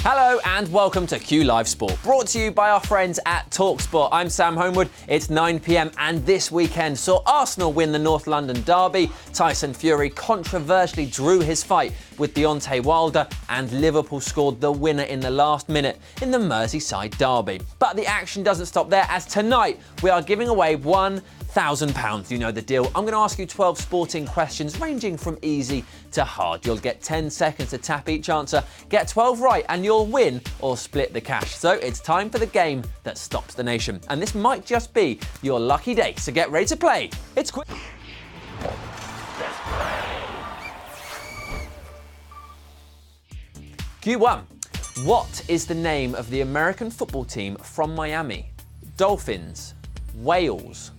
Hello and welcome to Q Live Sport, brought to you by our friends at TalkSport. I'm Sam Homewood. It's 9 p.m. and this weekend saw Arsenal win the North London derby. Tyson Fury controversially drew his fight with Deontay Wilder, and Liverpool scored the winner in the last minute in the Merseyside derby. But the action doesn't stop there, as tonight we are giving away £1,000. You know the deal. I'm going to ask you 12 sporting questions ranging from easy to hard. You'll get 10 seconds to tap each answer, get 12 right and you'll win or split the cash. So it's time for the game that stops the nation. And this might just be your lucky day, so get ready to play. It's quick. Q1. What is the name of the American football team from Miami? Dolphins, Wales,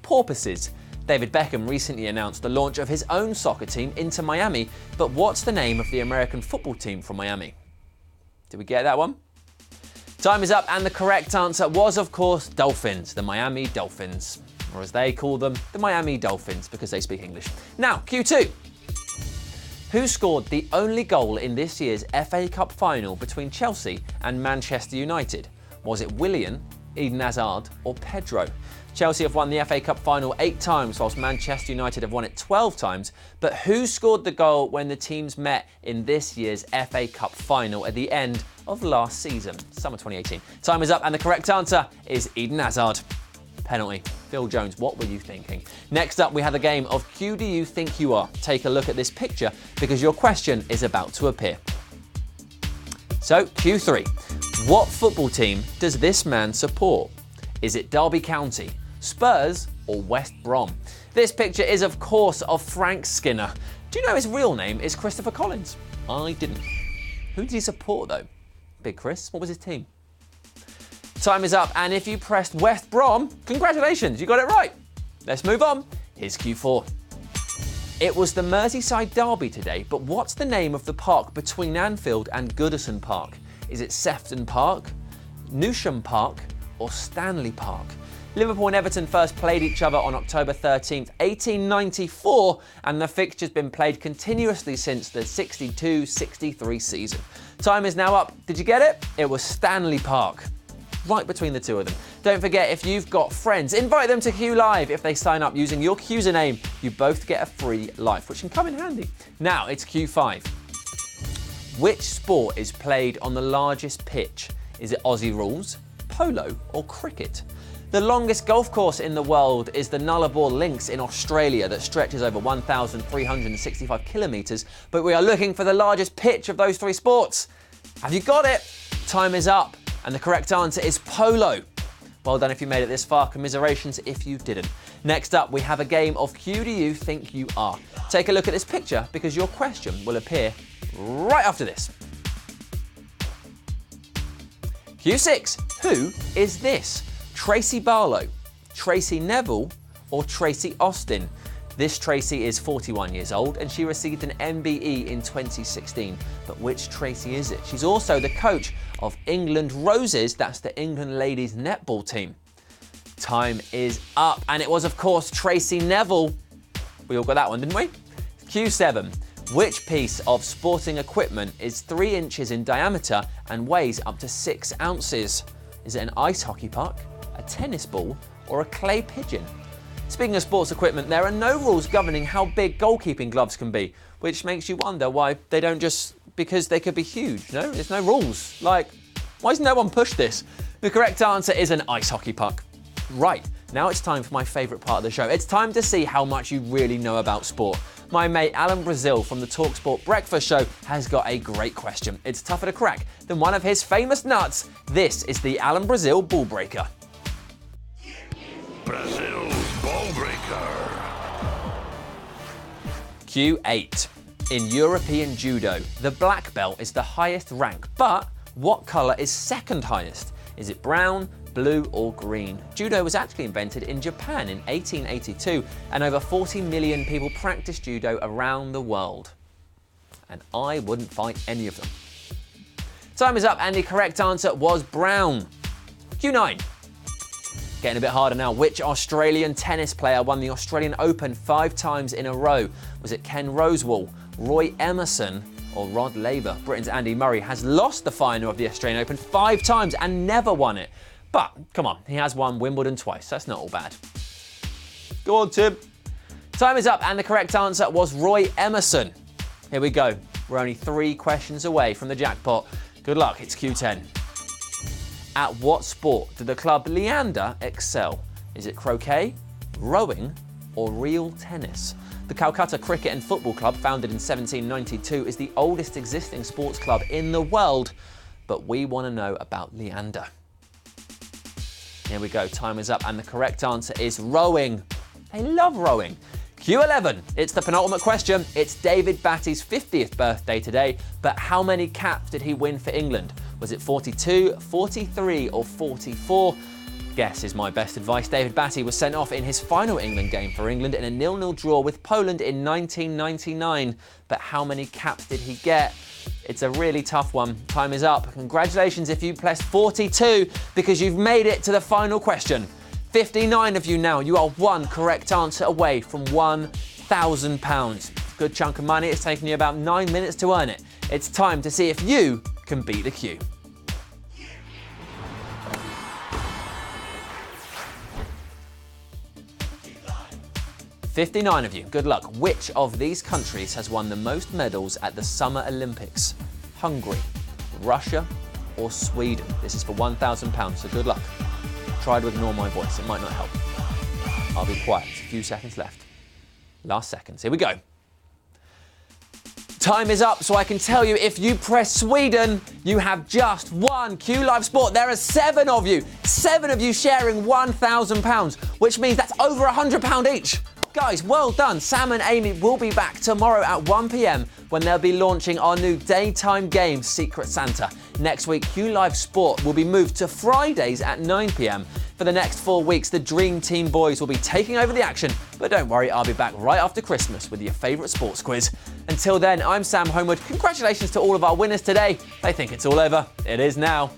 Porpoises. David Beckham recently announced the launch of his own soccer team into Miami, but what's the name of the American football team from Miami? Did we get that one? Time is up, and the correct answer was, of course, Dolphins, the Miami Dolphins. Or as they call them, the Miami Dolphins, because they speak English. Now, Q2. Who scored the only goal in this year's FA Cup final between Chelsea and Manchester United? Was it Willian, Eden Hazard or Pedro? Chelsea have won the FA Cup final 8 times, whilst Manchester United have won it 12 times. But who scored the goal when the teams met in this year's FA Cup final at the end of last season, summer 2018? Time is up, and the correct answer is Eden Hazard. Penalty. Phil Jones, what were you thinking? Next up, we have the game of Q Do You Think You Are? Take a look at this picture because your question is about to appear. So, Q3. What football team does this man support? Is it Derby County, Spurs or West Brom? This picture is, of course, of Frank Skinner. Do you know his real name is Christopher Collins? I didn't. Who did he support, though? Big Chris, what was his team? Time is up, and if you pressed West Brom, congratulations, you got it right. Let's move on. Here's Q4. It was the Merseyside derby today, but what's the name of the park between Anfield and Goodison Park? Is it Sefton Park, Newsham Park or Stanley Park? Liverpool and Everton first played each other on October 13th, 1894, and the fixture's been played continuously since the 62-63 season. Time is now up. Did you get it? It was Stanley Park. Right between the two of them. Don't forget, if you've got friends, invite them to Q Live. If they sign up using your username, you both get a free life, which can come in handy. Now it's Q5. Which sport is played on the largest pitch? Is it Aussie rules, polo or cricket? The longest golf course in the world is the Nullarbor Links in Australia that stretches over 1,365 kilometres, but we are looking for the largest pitch of those 3 sports. Have you got it? Time is up, and the correct answer is polo. Well done if you made it this far, commiserations if you didn't. Next up, we have a game of Who Do You Think You Are? Take a look at this picture because your question will appear right after this. Q6, who is this? Tracy Barlow, Tracy Neville or Tracy Austin? This Tracy is 41 years old and she received an MBE in 2016. But which Tracy is it? She's also the coach of England Roses, that's the England ladies netball team. Time is up, and it was, of course, Tracy Neville. We all got that one, didn't we? Q7. Which piece of sporting equipment is 3 inches in diameter and weighs up to 6 ounces? Is it an ice hockey puck, a tennis ball, or a clay pigeon? Speaking of sports equipment, there are no rules governing how big goalkeeping gloves can be, which makes you wonder why they don't just, because they could be huge, no? There's no rules. Like, why has no one pushed this? The correct answer is an ice hockey puck. Right, now it's time for my favourite part of the show. It's time to see how much you really know about sport. My mate Alan Brazil from the TalkSport Breakfast Show has got a great question. It's tougher to crack than one of his famous nuts. This is the Alan Brazil Ball Breaker. Brazil's Ball Breaker. Q8. In European Judo, the black belt is the highest rank, but what colour is second highest? Is it brown, blue or green? Judo was actually invented in Japan in 1882 and over 40 million people practice judo around the world. And I wouldn't fight any of them. Time is up and the correct answer was brown. Q9. Getting a bit harder now. Which Australian tennis player won the Australian Open 5 times in a row? Was it Ken Rosewall, Roy Emerson or Rod Laver? Britain's Andy Murray has lost the final of the Australian Open 5 times and never won it. But, come on, he has won Wimbledon twice. That's not all bad. Go on, Tim. Time is up, and the correct answer was Roy Emerson. Here we go. We're only 3 questions away from the jackpot. Good luck, it's Q10. At what sport did the club Leander excel? Is it croquet, rowing, or real tennis? The Calcutta Cricket and Football Club, founded in 1792, is the oldest existing sports club in the world, but we want to know about Leander. Here we go, time is up, and the correct answer is rowing. They love rowing. Q11, it's the penultimate question. It's David Batty's 50th birthday today, but how many caps did he win for England? Was it 42, 43, or 44? Guess is my best advice. David Batty was sent off in his final England game for England in a 0-0 draw with Poland in 1999. But how many caps did he get? It's a really tough one. Time is up. Congratulations if you pressed 42 because you've made it to the final question. 59 of you now. You are one correct answer away from £1,000. Good chunk of money. It's taken you about 9 minutes to earn it. It's time to see if you can beat the queue. 59 of you, good luck. Which of these countries has won the most medals at the Summer Olympics? Hungary, Russia, or Sweden? This is for £1,000, so good luck. Try to ignore my voice, it might not help. I'll be quiet, a few seconds left. Last seconds, here we go. Time is up, so I can tell you if you press Sweden, you have just won Q Live Sport. There are 7 of you sharing £1,000, which means that's over £100 each. Guys, well done. Sam and Amy will be back tomorrow at 1 p.m. when they'll be launching our new daytime game, Secret Santa. Next week, Q Live Sport will be moved to Fridays at 9 p.m. For the next 4 weeks, the Dream Team boys will be taking over the action. But don't worry, I'll be back right after Christmas with your favourite sports quiz. Until then, I'm Sam Homewood. Congratulations to all of our winners today. They think it's all over. It is now.